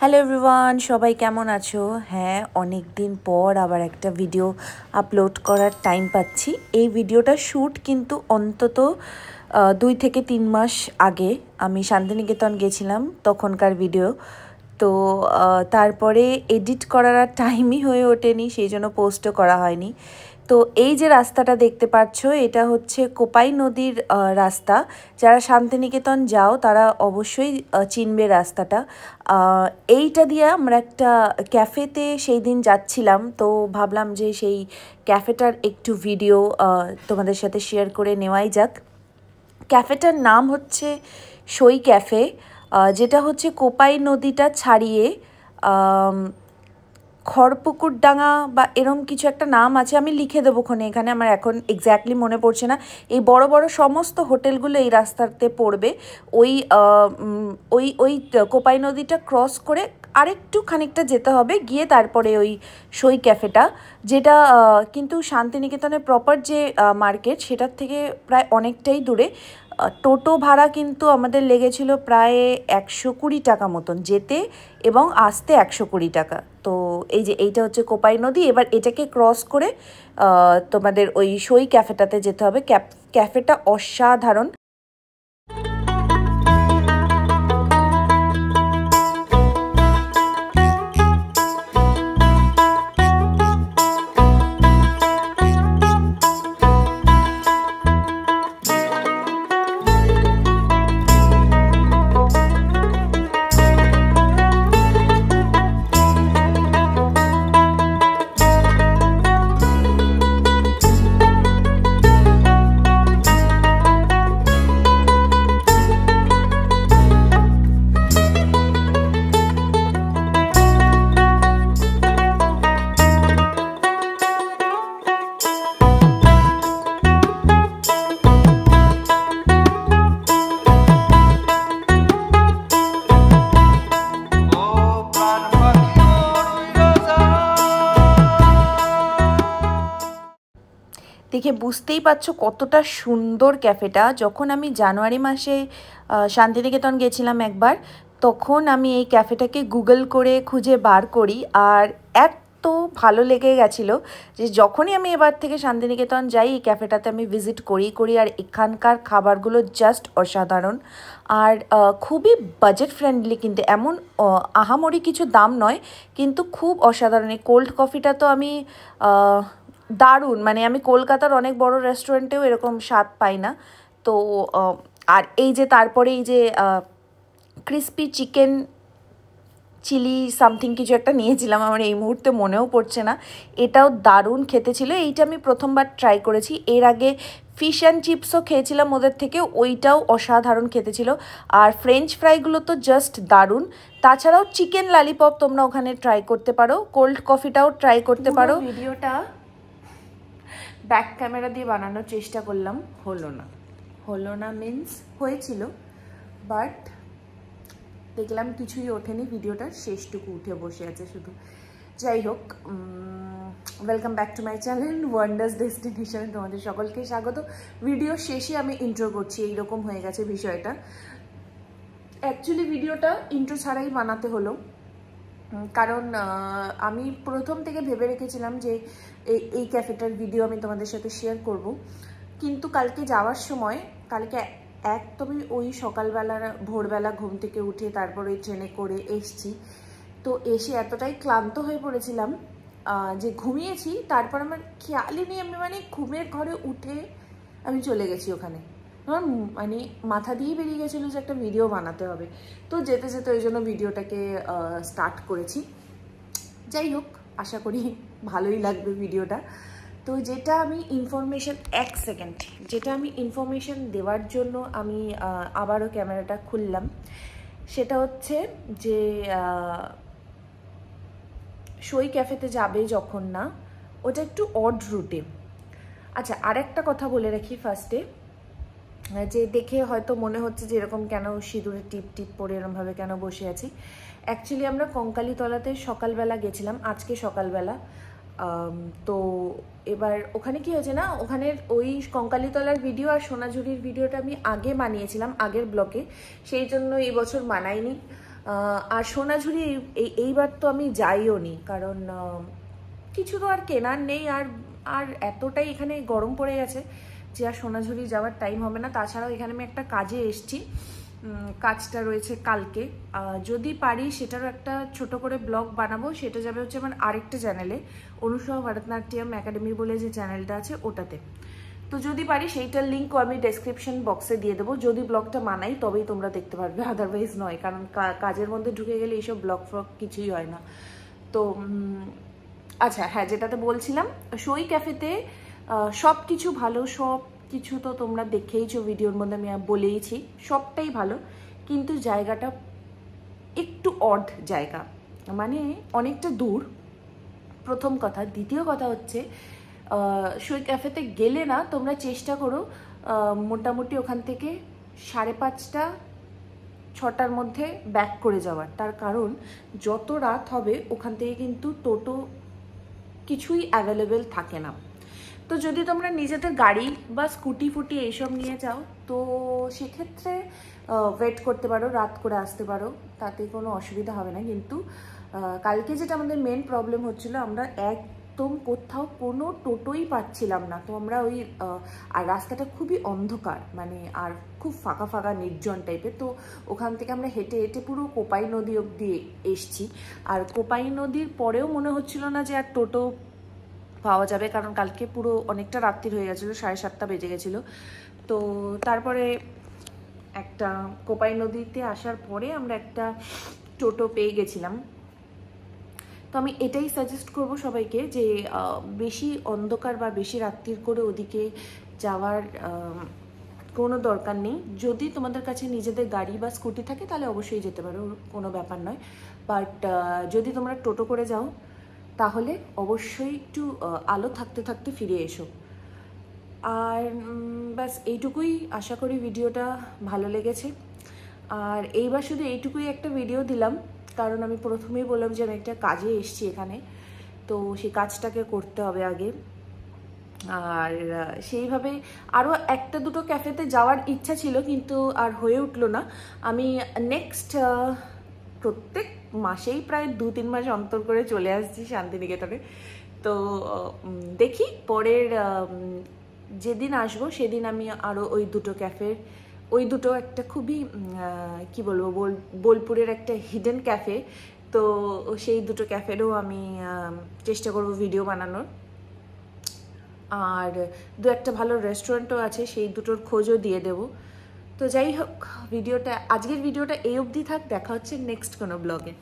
Hello everyone, সবাই কেমন আছো? হ্যাঁ, অনেক দিন পর আবার একটা ভিডিও আপলোড করার টাইম পাচ্ছি। এই ভিডিওটা শ্যুট কিন্তু অন্তত 2 থেকে 3 মাস আগে আমি শান্তিনিকেতন গেছিলাম, তখনকার ভিডিও। তো তারপরে এডিট করার আর টাইমই হয়ে ওঠেনি, সেই জন্য পোস্টও করা হয়নি। তো এই যে রাস্তাটা দেখতে পাচ্ছ, এটা হচ্ছে কোপাই নদীর রাস্তা। যারা শান্তিনিকেতন যাও তারা অবশ্যই চিনবে রাস্তাটা। এইটা দিয়ে আমরা একটা ক্যাফেতে সেই দিন যাচ্ছিলাম, তো ভাবলাম যে সেই ক্যাফেটার একটু ভিডিও তোমাদের সাথে শেয়ার করে নেওয়াই যাক। ক্যাফেটার নাম হচ্ছে সই ক্যাফে, যেটা হচ্ছে কোপাই নদীটা ছাড়িয়ে খড়পুকুরডাঙ্গা বা এরম কিছু একটা নাম আছে, আমি লিখে দেবো এখানে, আমার এখন এক্স্যাক্টলি মনে পড়ছে না। এই বড় বড় সমস্ত হোটেলগুলো এই রাস্তাতে পড়বে। ওই ওই ওই কোপাই নদীটা ক্রস করে আরেকটু খানিকটা যেতে হবে, গিয়ে তারপরে ওই সই ক্যাফেটা, যেটা কিন্তু শান্তিনিকেতনের প্রপার যে মার্কেট সেটার থেকে প্রায় অনেকটাই দূরে। টোটো ভাড়া কিন্তু আমাদের লেগেছিল প্রায় 120 টাকা মতন যেতে, এবং আসতে 120 টাকা। তো এই যে এইটা হচ্ছে কোপাই নদী, এবার এটাকে ক্রস করে তোমাদের ওই সই ক্যাফেটাতে যেতে হবে। ক্যাফেটা অসাধারণ। দেখে বুঝতেই পারছো কতটা সুন্দর ক্যাফেটা। যখন আমি জানুয়ারি মাসে শান্তিনিকেতন গেছিলাম একবার, তখন আমি এই ক্যাফেটাকে গুগল করে খুঁজে বার করি, আর এত ভালো লেগে গেছিলো যে যখনই আমি এবার থেকে শান্তিনিকেতন যাই এই ক্যাফেটাতে আমি ভিজিট করি। আর এখানকার খাবারগুলো জাস্ট অসাধারণ, আর খুবই বাজেট ফ্রেন্ডলি, কিন্তু এমন আহামরি কিছু দাম নয়, কিন্তু খুব অসাধারণ। এই কোল্ড কফিটা তো আমি দারুণ, মানে আমি কলকাতার অনেক বড় রেস্টুরেন্টেও এরকম স্বাদ পাই না। তো আর এই যে তারপরে এই যে ক্রিস্পি চিকেন চিলি সামথিং কিছু একটা নিয়েছিলাম, আমার এই মুহূর্তে মনেও পড়ছে না, এটাও দারুণ খেতে ছিল। এইটা আমি প্রথমবার ট্রাই করেছি, এর আগে ফিশ অ্যান্ড চিপসও খেয়েছিলাম ওদের থেকে, ওইটাও অসাধারণ খেতে ছিল। আর ফ্রেঞ্চ ফ্রাইগুলো তো জাস্ট দারুণ। তাছাড়াও চিকেন ললিপপ তোমরা ওখানে ট্রাই করতে পারো, কোল্ড কফিটাও ট্রাই করতে পারো। ভিডিওটা ব্যাক ক্যামেরা দিয়ে বানানোর চেষ্টা করলাম, হলো না মিন্স হয়েছিল, বাট দেখলাম কিছুই ওঠেনি, ভিডিওটার শেষটুকু উঠে বসে আছে শুধু। যাই হোক, welcome back to my channel wonders ডেস্টিনেশনে তোমাদের সকলকে স্বাগত। ভিডিও শেষে আমি ইন্ট্রো করছি, এইরকম হয়ে গেছে বিষয়টা। অ্যাকচুয়ালি ভিডিওটা ইন্ট্রো ছাড়াই বানাতে হলো, কারণ আমি প্রথম থেকে ভেবে রেখেছিলাম যে এই ক্যাফেটার ভিডিও আমি তোমাদের সাথে শেয়ার করব, কিন্তু কালকে যাওয়ার সময়, কালকে একদমই ওই সকালবেলা ভোরবেলা ঘুম থেকে উঠে তারপর ওই ট্রেনে করে এসছি, তো এসে এতটাই ক্লান্ত হয়ে পড়েছিলাম যে ঘুমিয়েছি। তারপর আমার খেয়ালই নেই, আমি মানে ঘুমের ঘরে উঠে আমি চলে গেছি ওখানে। আমার মানে মাথা দিয়েই বেরিয়ে গেছিলো যে একটা ভিডিও বানাতে হবে, তো যেতে যেতে ওই জন্য ভিডিওটাকে স্টার্ট করেছি। যাই হোক, আশা করি ভালোই লাগবে ভিডিওটা। তো যেটা আমি ইনফরমেশান, এক সেকেন্ড, যেটা আমি ইনফরমেশান দেওয়ার জন্য আমি আবারও ক্যামেরাটা খুললাম, সেটা হচ্ছে যে সই ক্যাফেতে যাবে যখন না, ওটা একটু অড রুটে। আচ্ছা, আরেকটা কথা বলে রাখি ফার্স্টে, যে দেখে হয়তো মনে হচ্ছে যে এরকম কেন সিঁদুরে টিপ টিপ পরে এরমভাবে কেন বসে আছি। অ্যাকচুয়ালি আমরা কঙ্কালীতলাতে সকালবেলা গেছিলাম, আজকে সকালবেলা। তো এবার ওখানে কি হয়েছে না, ওখানের ওই কঙ্কালীতলার ভিডিও আর সোনাঝুরির ভিডিওটা আমি আগে বানিয়েছিলাম আগের ব্লকে, সেই জন্য এই বছর বানাইনি। আর সোনাঝুরি এইবার তো আমি যাইও নি, কারণ কিছু তো আর কেনার নেই, আর আর এতটাই এখানে গরম পড়ে গেছে যে আর সোনাঝুরি যাওয়ার টাইম হবে না। তাছাড়াও এখানে আমি একটা কাজে এসছি, কাজটা রয়েছে কালকে। যদি পারি সেটারও একটা ছোট করে ব্লগ বানাবো, সেটা যাবে হচ্ছে আমার আরেকটা চ্যানেলে, অনুসয়া ভারতনাট্যম একাডেমি বলে যে চ্যানেলটা আছে ওটাতে। তো যদি পারি সেইটার লিঙ্কও আমি ডেসক্রিপশন বক্সে দিয়ে দেবো, যদি ব্লগটা মানাই তবেই তোমরা দেখতে পারবে, আদারওয়াইজ নয়, কারণ কাজের মধ্যে ঢুকে গেলে এইসব ব্লগ ফ্লগ কিছুই হয় না। তো আচ্ছা হ্যাঁ, যেটাতে বলছিলাম, সই ক্যাফেতে সব কিছু ভালো, সব কিছু তো তোমরা দেখেইছো ভিডিওর মধ্যে, আমি বলেইছি সবটাই ভালো, কিন্তু জায়গাটা একটু অড জায়গা, মানে অনেকটা দূর, প্রথম কথা। দ্বিতীয় কথা হচ্ছে সই ক্যাফেতে গেলে না তোমরা চেষ্টা করো মোটামুটি ওখান থেকে 5:30 6টার মধ্যে ব্যাক করে যাওয়ার। তার কারণ যত রাত হবে ওখান থেকে কিন্তু টোটো কিছুই অ্যাভেলেবেল থাকে না। তো যদি তোমরা নিজেদের গাড়ি বা স্কুটি ফুটি এইসব নিয়ে যাও তো সেক্ষেত্রে ওয়েট করতে পারো, রাত করে আসতে পারো, তাতে কোনো অসুবিধা হবে না। কিন্তু কালকে যেটা আমাদের মেন প্রবলেম হচ্ছিল, আমরা একদম কোথাও কোনো টোটোই পাচ্ছিলাম না। তো আমরা ওই আর রাস্তাটা খুবই অন্ধকার, মানে আর খুব ফাঁকা ফাঁকা নির্জন টাইপের। তো ওখান থেকে আমরা হেঁটে হেঁটে পুরো কোপাই নদী অবধি এসছি। আর কোপাই নদীর পরেও মনে হচ্ছিল না যে আর টোটো পাওয়া যাবে, কারণ কালকে পুরো অনেকটা রাত্রির হয়ে গেছিলো, 7:30 বেজে গেছিলো। তো তারপরে একটা কোপাই নদীতে আসার পরে আমরা একটা টোটো পেয়ে গেছিলাম। তো আমি এটাই সাজেস্ট করব সবাইকে যে বেশি অন্ধকার বা বেশি রাত্রির করে ওদিকে যাওয়ার কোনো দরকার নেই। যদি তোমাদের কাছে নিজেদের গাড়ি বা স্কুটি থাকে তাহলে অবশ্যই যেতে পারো, কোনো ব্যাপার নয়। বাট যদি তোমরা টোটো করে যাও তাহলে অবশ্যই একটু আলো থাকতে থাকতে ফিরে এসো। আর ব্যাস এইটুকুই, আশা করি ভিডিওটা ভালো লেগেছে। আর এইবার শুধু এইটুকুই একটা ভিডিও দিলাম, কারণ আমি প্রথমেই বললাম যে আমি একটা কাজে এসেছি এখানে, তো সেই কাজটাকে করতে হবে আগে। আর সেইভাবে আরও একটা দুটো ক্যাফেতে যাওয়ার ইচ্ছা ছিল, কিন্তু আর হয়ে উঠলো না। আমি নেক্সট প্রত্যেক মাসেই প্রায় 2-3 মাস অন্তর করে চলে আসছি শান্তিনিকেতনে। তো দেখি পরের যেদিন আসবো সেদিন আমি আরও ওই দুটো ক্যাফের, ওই দুটো একটা খুবই কি বলবো, বোলপুরের একটা হিডেন ক্যাফে, তো সেই দুটো ক্যাফেরও আমি চেষ্টা করব ভিডিও বানানোর। আর দু একটা ভালো রেস্টুরেন্টও আছে, সেই দুটোর খোঁজও দিয়ে দেবো। তো যাই হোক, আজকের ভিডিওটা এই অবধি থাক, দেখা হচ্ছে নেক্সট কোনো ব্লগে।